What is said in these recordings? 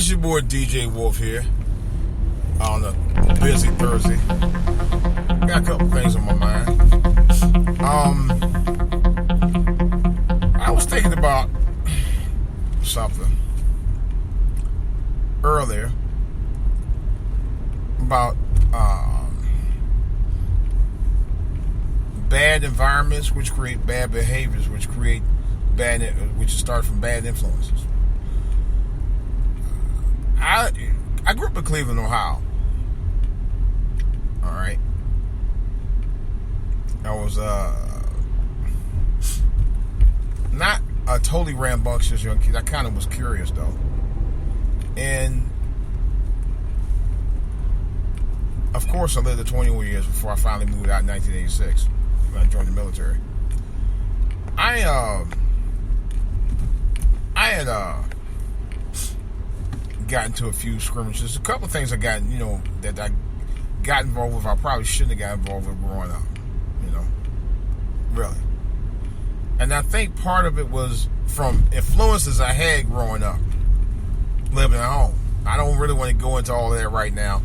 It's your boy DJ Wolf here on a busy Thursday. Got a couple things on my mind. I was thinking about something earlier about bad environments which create bad behaviors, which start from bad influences. I grew up in Cleveland, Ohio. All right. I was not a totally rambunctious young kid. I kind of was curious though, and of course, I lived the 21 years before I finally moved out in 1986 when I joined the military. I had got into a few skirmishes. A couple of things that I got involved with I probably shouldn't have got involved with growing up. Really. And I think part of it was from influences I had growing up, living at home. I don't really want to go into all of that right now,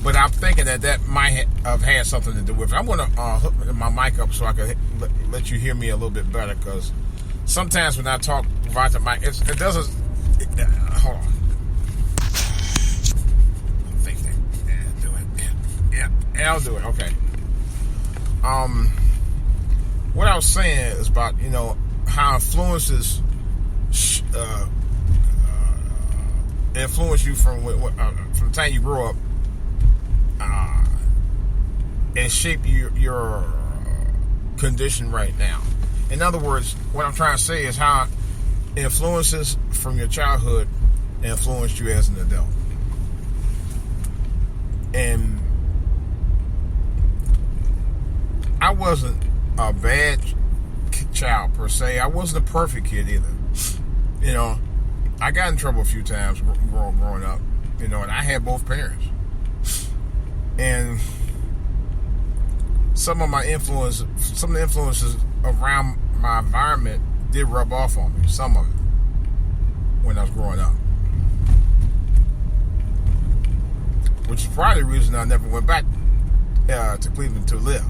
but I'm thinking that might have had something to do with it. I'm going to hook my mic up so I can let you hear me a little bit better, because sometimes when I talk via the mic, it doesn't. Hold on. I think that. Yeah, do it. Yeah, I'll do it. Okay. What I was saying is about how influences influence you from the time you grow up and shape your condition right now. In other words, what I'm trying to say is how influences from your childhood influenced you as an adult. And I wasn't a bad child per se. I wasn't a perfect kid either. I got in trouble a few times growing up. And I had both parents. And some of the influences around my environment did rub off on me. Some of it when I was growing up, which is probably the reason I never went back to Cleveland to live.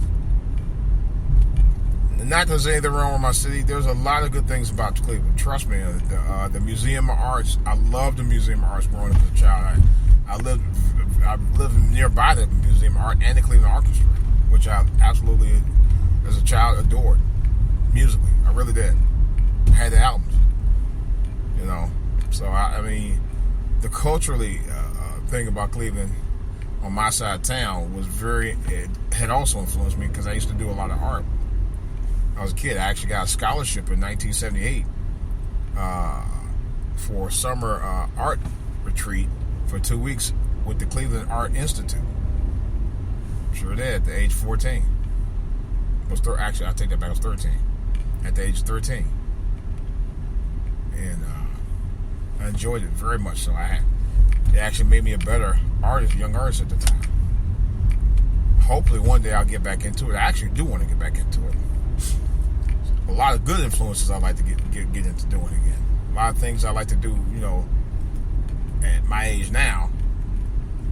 Not that there's anything wrong with my city. There's a lot of good things about Cleveland. Trust me. The Museum of Arts. I loved the Museum of Arts growing up as a child. I lived nearby the Museum of Art and the Cleveland Orchestra, which I absolutely, as a child, adored musically. I really did. I had the albums. So I mean, the culturally thing about Cleveland on my side of town was it had also influenced me, because I used to do a lot of art. I was a kid. I actually got a scholarship in 1978 for a summer art retreat for 2 weeks with the Cleveland Art Institute. Sure did, at the age of 14. Actually, I take that back, I was 13. At the age of 13. And I enjoyed it very much so. It actually made me a better young artist at the time. Hopefully one day I'll get back into it. I actually do want to get back into it. A lot of good influences I'd like to get into doing again. A lot of things I like to do, at my age now,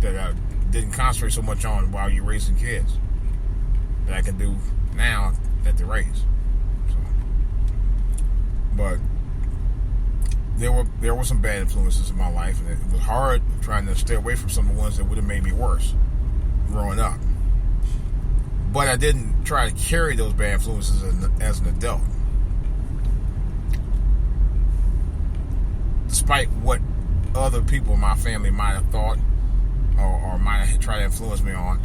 that I didn't concentrate so much on while you're raising kids, that I can do now that they're raised. But there were some bad influences in my life, and it was hard trying to stay away from some of the ones that would have made me worse growing up. But I didn't try to carry those bad influences as an adult. Despite what other people in my family might have thought or might have tried to influence me on,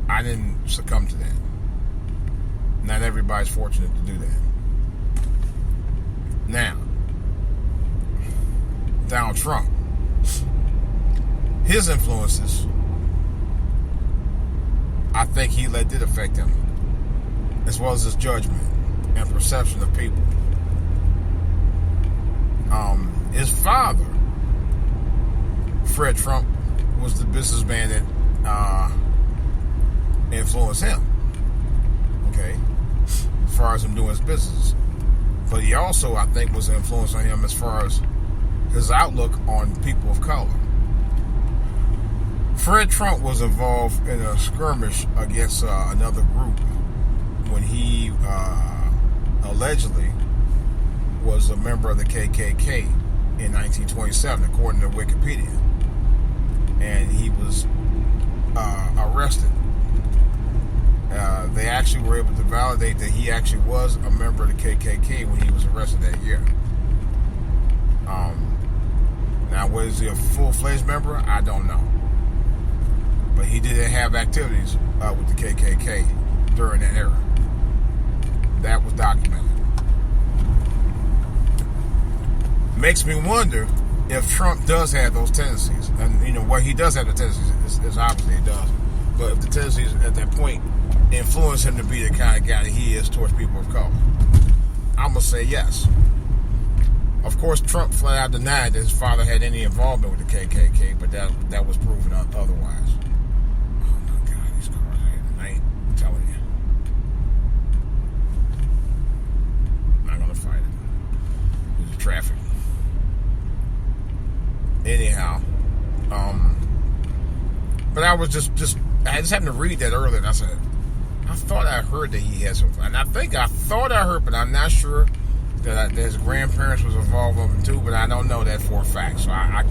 I didn't succumb to that. Not everybody's fortunate to do that. Now, Donald Trump, his influences, I think he did affect him, as well as his judgment and perception of people. His father, Fred Trump, was the businessman that influenced him. Okay, as far as him doing his business, but he also, I think, was an influence on him as far as his outlook on people of color. Fred Trump was involved in a skirmish against another group when he allegedly was a member of the KKK in 1927, according to Wikipedia. And he was arrested. They actually were able to validate that he actually was a member of the KKK when he was arrested that year. Now, was he a full-fledged member? I don't know. But he did have activities with the KKK during that era. That was documented. Makes me wonder if Trump does have those tendencies. And, he does have the tendencies. It's obviously he does. But if the tendencies at that point influence him to be the kind of guy that he is towards people of color, I'm going to say yes. Of course, Trump flat out denied that his father had any involvement with the KKK, but that was proven otherwise. Oh my God, these cars here tonight, I'm telling you. I'm not going to fight it. There's traffic. Anyhow, but I was I just happened to read that earlier, and I said, I thought I heard that he had some, and I thought I heard, but I'm not sure that his grandparents was involved with him too, but I don't know that for a fact. So I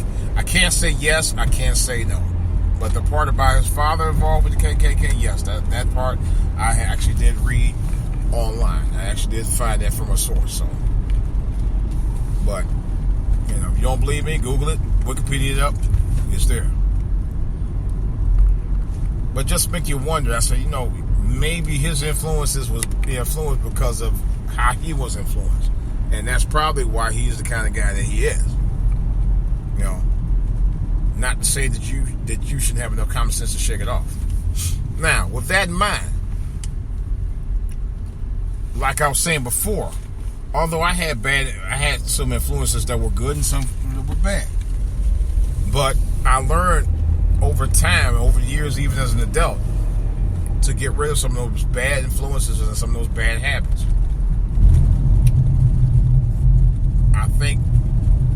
can't say yes, I can't say no. But the part about his father involved with the KKK, yes, that part I actually did read online. I actually did find that from a source. So, but if you don't believe me, Google it, Wikipedia it up, it's there. But just make you wonder. I said, maybe his influences was influenced because of how he was influenced. And that's probably why he's the kind of guy that he is. Not to say that you shouldn't have enough common sense to shake it off. Now, with that in mind, like I was saying before, although I had some influences that were good and some that were bad. But I learned over time, over years, even as an adult, to get rid of some of those bad influences and some of those bad habits. I think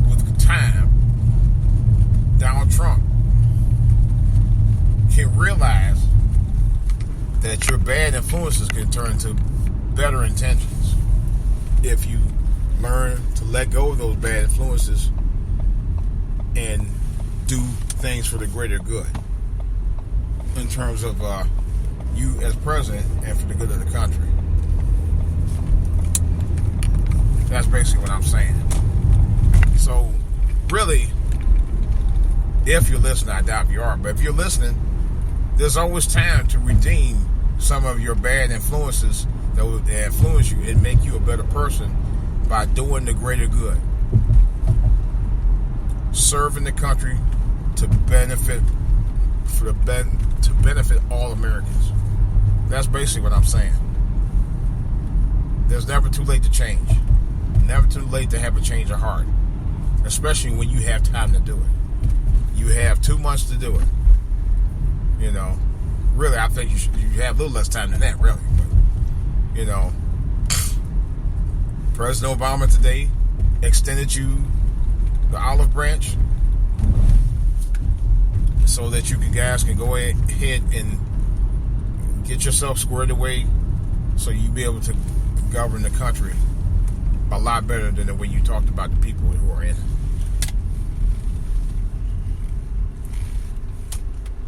with time, Donald Trump can realize that your bad influences can turn into better intentions if you learn to let go of those bad influences and do things for the greater good in terms of you as president and for the good of the country. That's basically what I'm saying. So, really, if you're listening, I doubt you are, but if you're listening, there's always time to redeem some of your bad influences that will influence you and make you a better person by doing the greater good. Serving the country to benefit all Americans. That's basically what I'm saying. There's never too late to change. Never too late to have a change of heart, especially when you have time to do it. You have 2 months to do it. Really, I think you have a little less time than that, really. But, President Obama today extended you the olive branch so that you guys can go ahead and get yourself squared away so you be able to govern the country a lot better than the way you talked about the people who are in it.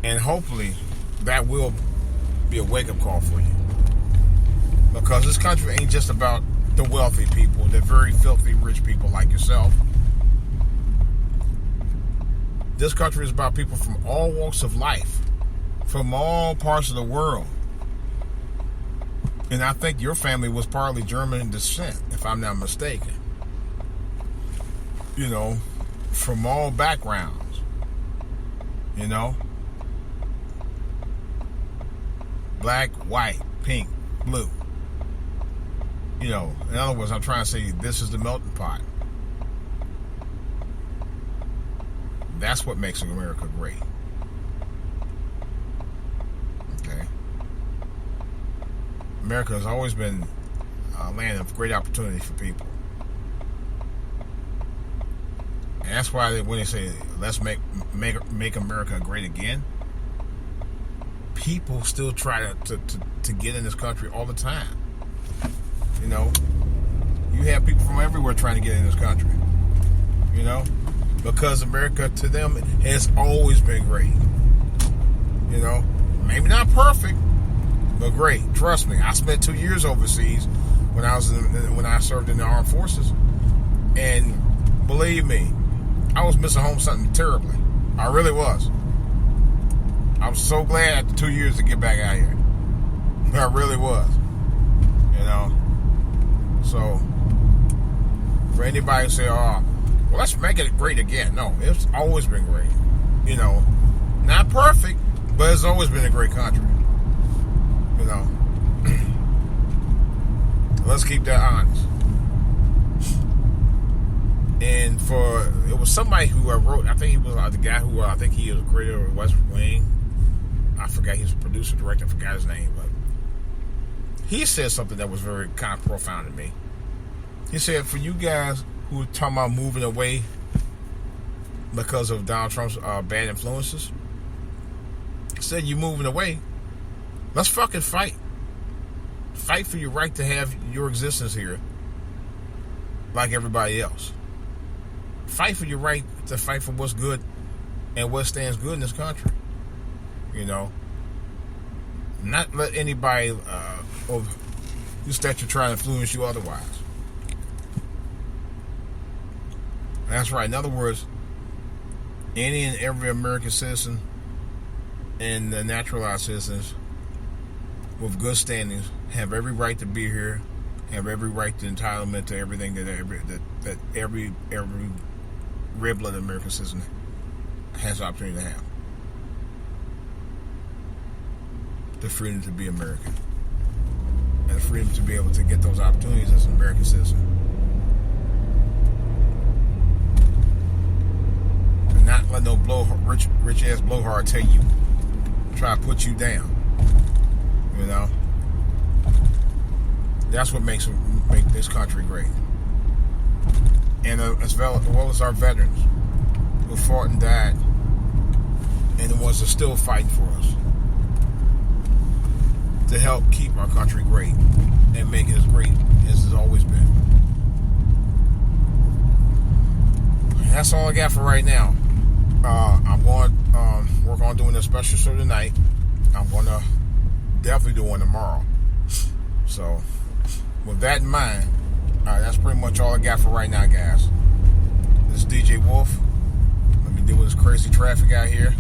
And hopefully that will be a wake-up call for you. Because this country ain't just about the wealthy people, the very filthy rich people like yourself. This country is about people from all walks of life, from all parts of the world. And I think your family was partly German in descent, if I'm not mistaken. From all backgrounds. Black, white, pink, blue. In other words, I'm trying to say this is the melting pot. That's what makes America great. Okay? America has always been a land of great opportunity for people. And that's why when they say let's make America great again, people still try to get in this country all the time. You know, you have people from everywhere trying to get in this country. You know, because America to them has always been great. You know, maybe not perfect, but great. Trust me. I spent 2 years overseas when I served in the armed forces, and believe me, I was missing home something terribly. I really was. I'm so glad after 2 years to get back out here. I really was. You know, so for anybody to say, "Oh, well, let's make it great again," no, it's always been great. You know, not perfect, but it's always been a great country. You know, let's keep that honest. And it was somebody who wrote, I think he was the guy who, I think he was a creator of West Wing. I forgot, he was a producer, director, I forgot his name, but he said something that was very kind of profound to me. He said, for you guys who are talking about moving away because of Donald Trump's bad influences, he said, you moving away, let's fucking fight. Fight for your right to have your existence here like everybody else. Fight for your right to fight for what's good and what stands good in this country. You know, not let anybody of you stature try to influence you otherwise. That's right. In other words, any and every American citizen and the naturalized citizens with good standings have every right to be here, have every right to entitlement to everything that every red-blooded American citizen has the opportunity to have. The freedom to be American. And the freedom to be able to get those opportunities as an American citizen. And not let no rich ass blowhard tell you, try to put you down. You know? That's what make this country great. And as well as our veterans who fought and died, and the ones that are still fighting for us, to help keep our country great and make it as great as it's always been. That's all I got for right now. I'm going to work on doing a special show tonight. I'm going to definitely do one tomorrow. So, with that in mind, that's pretty much all I got for right now, guys. This is DJ Wolf. Let me deal with this crazy traffic out here.